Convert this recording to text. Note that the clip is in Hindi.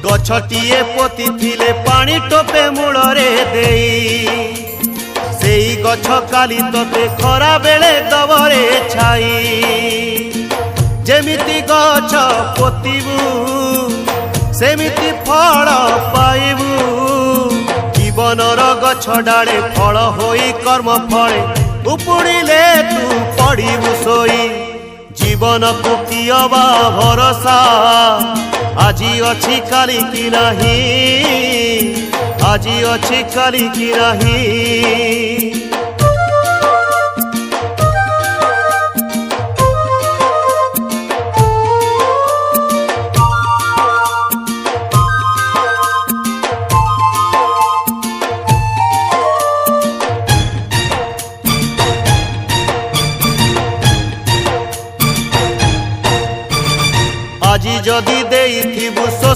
गछटिए पोती थिले पानी टोपे मूलरे देई सेई गछ काली तोते खरा बेले दबरे छाई जेमिति गछ पोतीबू सेमिति फल पाइबू जीवनर गछ डाले फल होई कर्म फले उपुड़िले तू पड़िबू सोई जीवन को कियबा भरोसा आजी अच्छी काली की नहीं आजी अच्छी काली की नहीं। আজি যদি দেইথিবু